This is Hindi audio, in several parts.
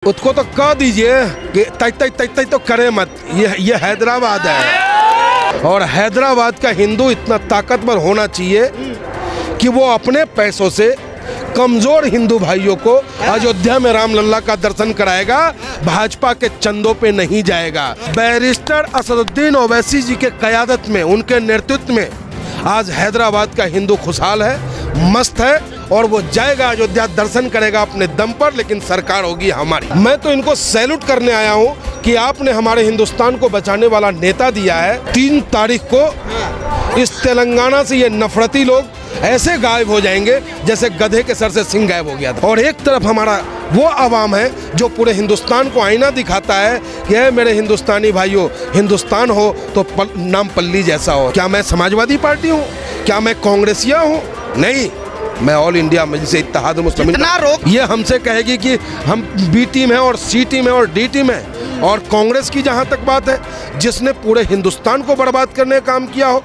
उसको तो कह दीजिए कि तई तो करे मत। ये हैदराबाद है और हैदराबाद का हिंदू इतना ताकतवर होना चाहिए कि वो अपने पैसों से कमजोर हिंदू भाइयों को अयोध्या में रामलला का दर्शन कराएगा, भाजपा के चंदों पे नहीं जाएगा। बैरिस्टर असदुद्दीन ओवैसी जी के क़यादत में, उनके नेतृत्व में आज हैदराबाद का हिंदू खुशहाल है, मस्त है और वो जाएगा अयोध्या, दर्शन करेगा अपने दम पर, लेकिन सरकार होगी हमारी। मैं तो इनको सैल्यूट करने आया हूँ कि आपने हमारे हिंदुस्तान को बचाने वाला नेता दिया है। 3 तारीख को इस तेलंगाना से ये नफरती लोग ऐसे गायब हो जाएंगे जैसे गधे के सर से सिंह गायब हो गया था। और एक तरफ हमारा वो आवाम है जो पूरे हिंदुस्तान को आईना दिखाता है कि है मेरे हिंदुस्तानी भाइयों, हिंदुस्तान हो तो नाम पल्ली जैसा हो। क्या मैं समाजवादी पार्टी हूँ? क्या मैं कांग्रेसिया हूँ? नहीं, मैं ऑल इंडिया मजलिस इत्तेहाद मुस्लिमीन। ये हमसे कहेगी कि हम बी टीम है और सी टीम है और डी टीम है। और कांग्रेस की जहाँ तक बात है, जिसने पूरे हिंदुस्तान को बर्बाद करने का काम किया हो,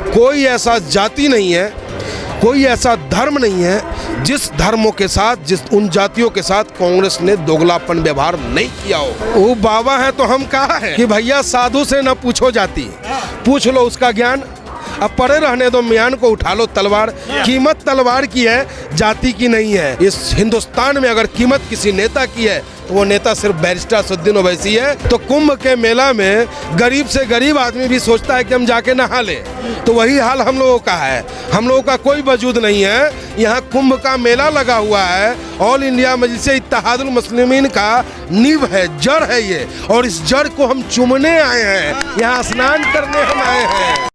कोई ऐसा जाति नहीं है, कोई ऐसा धर्म नहीं है जिस धर्मों के साथ, जिस उन जातियों के साथ कांग्रेस ने दोगलापन व्यवहार नहीं किया हो। वो बाबा है तो हम कहा है कि भैया साधु से न पूछो जाति, पूछ लो उसका ज्ञान। अब पड़े रहने दो मियान को, उठा लो तलवार। कीमत तलवार की है, जाति की नहीं है। इस हिंदुस्तान में अगर कीमत किसी नेता की है तो वो नेता सिर्फ बैरिस्टर असदुद्दीन ओवैसी है। तो कुंभ के मेला में गरीब से गरीब आदमी भी सोचता है कि हम जाके नहा ले, तो वही हाल हम लोगों का है। हम लोगों का कोई वजूद नहीं है। यहाँ कुंभ का मेला लगा हुआ है, ऑल इंडिया मजलिस इत्तेहादुल मुस्लिमीन का नींव है, जड़ है ये, और इस जड़ को हम चूमने आए हैं, यहाँ स्नान करने हम आए हैं।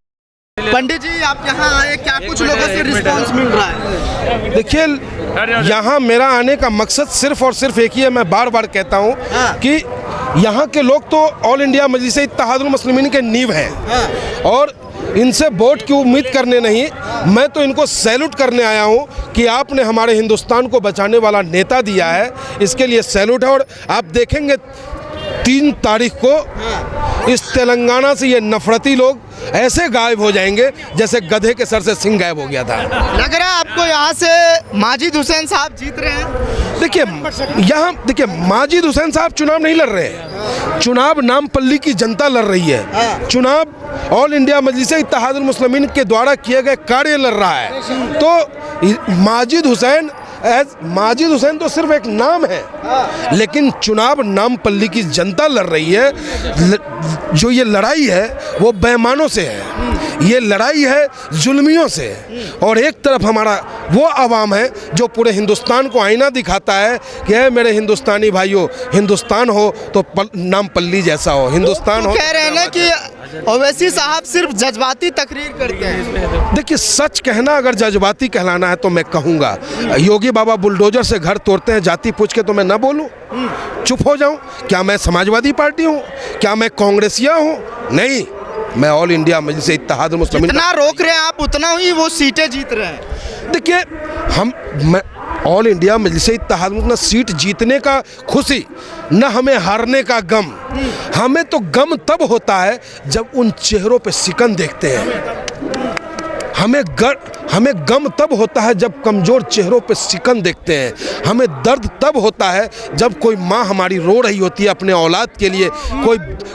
पंडित जी, आप यहाँ आए, क्या कुछ लोगों से रिस्पांस मिल रहा है? देखिए, यहाँ मेरा आने का मकसद सिर्फ और सिर्फ एक ही है। मैं बार बार कहता हूँ कि यहाँ के लोग तो ऑल इंडिया मजलिस इत्तेहादुल मुस्लिमीन के नींव हैं और इनसे वोट की उम्मीद करने नहीं, मैं तो इनको सैल्यूट करने आया हूँ कि आपने हमारे हिंदुस्तान को बचाने वाला नेता दिया है, इसके लिए सैल्यूट है। और आप देखेंगे 3 तारीख को इस तेलंगाना से ये नफरती लोग ऐसे गायब हो जाएंगे जैसे गधे के सर से सिंह गायब हो गया था। लग रहा है आपको यहाँ से माजिद हुसैन साहब जीत रहे हैं? देखिए, यहाँ देखिए, माजिद हुसैन साहब चुनाव नहीं लड़ रहे हैं, चुनाव नामपल्ली की जनता लड़ रही है। चुनाव ऑल इंडिया मजलिस इत्तेहादुल मुस्लिमीन के द्वारा किए गए कार्य लड़ रहा है। तो माजिद हुसैन तो सिर्फ एक नाम है, लेकिन चुनाव नामपल्ली की जनता लड़ रही है। जो ये लड़ाई है वो बेईमानों से है, ये लड़ाई है जुल्मियों से। और एक तरफ हमारा वो आवाम है जो पूरे हिंदुस्तान को आईना दिखाता है कि है मेरे हिंदुस्तानी भाइयों, हिंदुस्तान हो तो नाम पल्ली जैसा हो, हिंदुस्तान हो। कह रहे हैं ना कि ओवैसी साहब सिर्फ जज्बाती तकरीर करते हैं। देखिए, सच कहना अगर जज्बाती कहलाना है तो मैं कहूँगा, योगी बाबा बुलडोजर से घर तोड़ते हैं, जाति पूछ के तो मैं ना बोलूँ, चुप हो जाऊँ? क्या मैं समाजवादी पार्टी हूँ? क्या मैं कांग्रेसिया हूँ? नहीं, मैं ऑल इंडिया मजलिस इत्तेहादुल मुस्लिमीन। जितना रोक रहे हैं आप उतना ही वो सीटें जीत रहे हैं। देखिए, मैं ऑल इंडिया मजलिस इत्तेहाद में सीट जीतने का खुशी, न हमें हारने का गम। हमें तो गम तब होता है जब उन चेहरों पे सिकन देखते हैं। हमें गम तब होता है जब कमज़ोर चेहरों पे सिकन देखते हैं। हमें दर्द तब होता है जब कोई माँ हमारी रो रही होती है अपने औलाद के लिए,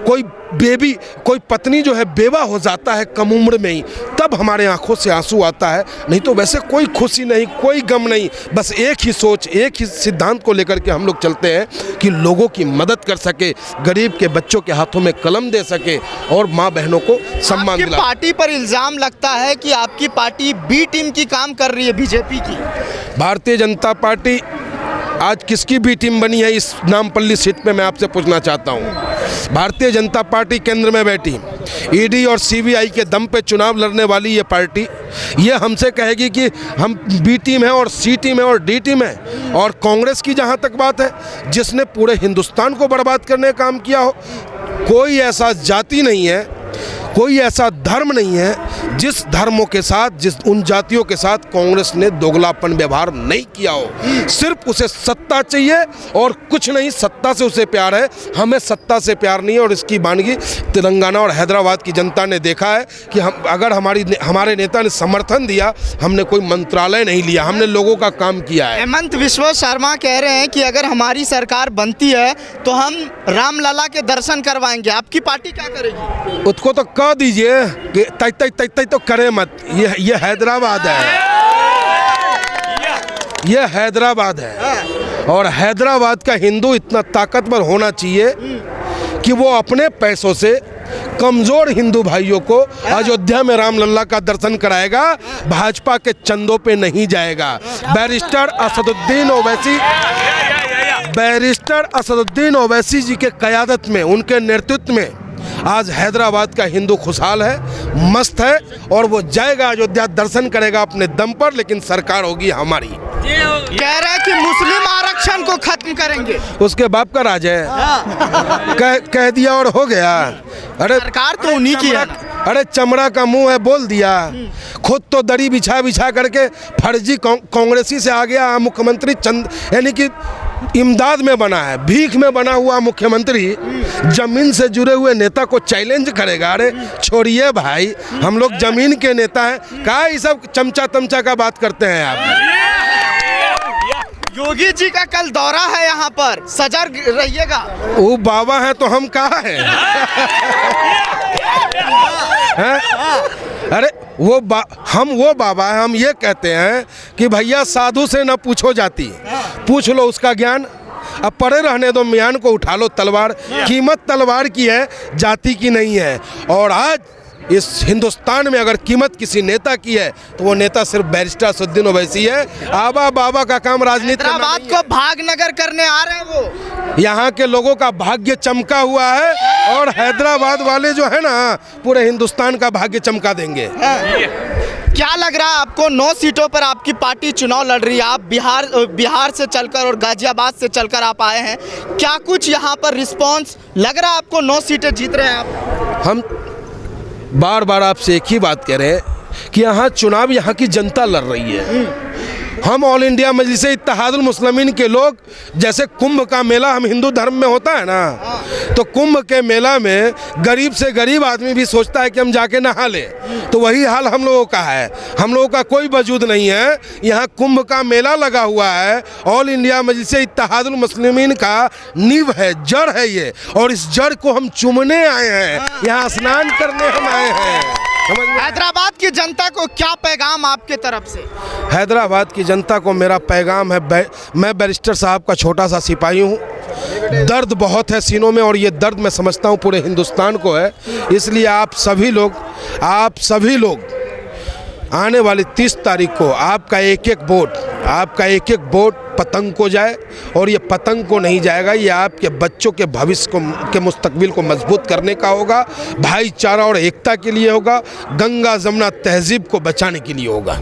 कोई बेबी, कोई पत्नी जो है बेवा हो जाता है कम उम्र में ही, तब हमारे आंखों से आंसू आता है। नहीं तो वैसे कोई खुशी नहीं, कोई गम नहीं। बस एक ही सोच, एक ही सिद्धांत को लेकर के हम लोग चलते हैं कि लोगों की मदद कर सके, गरीब के बच्चों के हाथों में कलम दे सके और माँ बहनों को सम्मान दिला। आपकी पार्टी पर इल्ज़ाम लगता है कि आपकी पार्टी बी टीम की काम कर रही है, बीजेपी की। भारतीय जनता पार्टी आज किसकी बी टीम बनी है इस नामपल्ली सीट पे, मैं आपसे पूछना चाहता हूँ। भारतीय जनता पार्टी केंद्र में बैठी, ईडी और सीबीआई के दम पे चुनाव लड़ने वाली ये पार्टी, ये हमसे कहेगी कि हम बी टीम है और सी टीम है और डी टीम है। और कांग्रेस की जहाँ तक बात है, जिसने पूरे हिंदुस्तान को बर्बाद करने का काम किया हो, कोई ऐसा जाति नहीं है, कोई ऐसा धर्म नहीं है जिस धर्मों के साथ, जिस उन जातियों के साथ कांग्रेस ने दोगलापन व्यवहार नहीं किया हो। सिर्फ उसे सत्ता चाहिए और कुछ नहीं, सत्ता से उसे प्यार है। हमें सत्ता से प्यार नहीं है और इसकी वानगी तेलंगाना और हैदराबाद की जनता ने देखा है कि हम अगर हमारे नेता ने समर्थन दिया, हमने कोई मंत्रालय नहीं लिया, हमने लोगों का काम किया है। हेमंत बिस्वा शर्मा कह रहे हैं कि अगर हमारी सरकार बनती है तो हम रामलला के दर्शन करवाएंगे। आपकी पार्टी क्या करेगी? उसको तो कह दीजिए कि तय तो करे मत। ये हैदराबाद है, ये हैदराबाद है और हैदराबाद का हिंदू इतना ताकतवर होना चाहिए कि वो अपने पैसों से कमजोर हिंदू भाइयों को अयोध्या में रामलला का दर्शन कराएगा, भाजपा के चंदों पे नहीं जाएगा। बैरिस्टर असदुद्दीन ओवैसी जी के क़यादत में, उनके नेतृत्व में आज हैदराबाद का हिंदू खुशहाल है, मस्त है और वो जाएगा अयोध्या, दर्शन करेगा अपने दम पर, लेकिन सरकार होगी हमारी। कह रहे हैं कि मुस्लिम आरक्षण को खत्म करेंगे। उसके बाप का राज है। कह दिया और हो गया। अरे सरकार तो उन्हीं की है। अरे चमड़ा का मुंह है, बोल दिया। खुद तो दरी बिछा बिछा करके फर्जी कांग्रेसी से आ गया मुख्यमंत्री, यानी कि इमदाद में बना है, भीख में बना हुआ मुख्यमंत्री जमीन से जुड़े हुए नेता को चैलेंज करेगा। अरे छोड़िए भाई, हम लोग जमीन के नेता हैं। क्या ये सब चमचा तमचा का बात करते हैं आप? योगी जी का कल दौरा है यहाँ पर, सजग रहिएगा। वो बाबा हैं तो हम कहाँ हैं? अरे हम वो बाबा हैं। हम ये कहते हैं कि भैया साधु से न पूछो जाति, पूछ लो उसका ज्ञान। अब पड़े रहने दो, मियान को उठा लो तलवार। कीमत तलवार की है, जाति की नहीं है। और आज इस हिंदुस्तान में अगर कीमत किसी नेता की है तो वो नेता सिर्फ बैरिस्टर असदुद्दीन ओवैसी है। आबा बाबा का काम राजनीति हैदराबाद को भागनगर करने आ रहे हैं वो। यहाँ के लोगों का भाग्य चमका हुआ है और हैदराबाद वाले जो है ना, पूरे हिंदुस्तान का भाग्य चमका देंगे। क्या लग रहा है आपको? 9 सीटों पर आपकी पार्टी चुनाव लड़ रही है। आप बिहार से चलकर और गाजियाबाद से चलकर आप आए हैं। क्या कुछ यहाँ पर रिस्पॉन्स लग रहा है आपको? 9 सीटें जीत रहे हैं आप। हम बार बार आपसे एक ही बात कह रहे हैं कि यहाँ चुनाव यहाँ की जनता लड़ रही है। हम ऑल इंडिया मजलिस-ए इत्तेहादुल मुस्लिमीन के लोग, जैसे कुंभ का मेला हम हिंदू धर्म में होता है ना, तो कुंभ के मेला में गरीब से गरीब आदमी भी सोचता है कि हम जाके नहा ले, तो वही हाल हम लोगों का है। हम लोगों का कोई वजूद नहीं है। यहाँ कुंभ का मेला लगा हुआ है, ऑल इंडिया मजलिस-ए इत्तेहादुल मुस्लिमीन का नींव है, जड़ है ये, और इस जड़ को हम चूमने आए हैं, यहाँ स्नान करने हम आए हैं। हैदराबाद की जनता को क्या पैगाम आपके तरफ से? हैदराबाद की जनता को मेरा पैगाम है, मैं बैरिस्टर साहब का छोटा सा सिपाही हूँ। दर्द बहुत है सीनों में और ये दर्द मैं समझता हूँ पूरे हिंदुस्तान को है। इसलिए आप सभी लोग आने वाली 30 तारीख को आपका एक एक वोट पतंग को जाए, और ये पतंग को नहीं जाएगा, ये आपके बच्चों के भविष्य के मुस्तकबिल को मजबूत करने का होगा, भाईचारा और एकता के लिए होगा, गंगा जमुना तहजीब को बचाने के लिए होगा।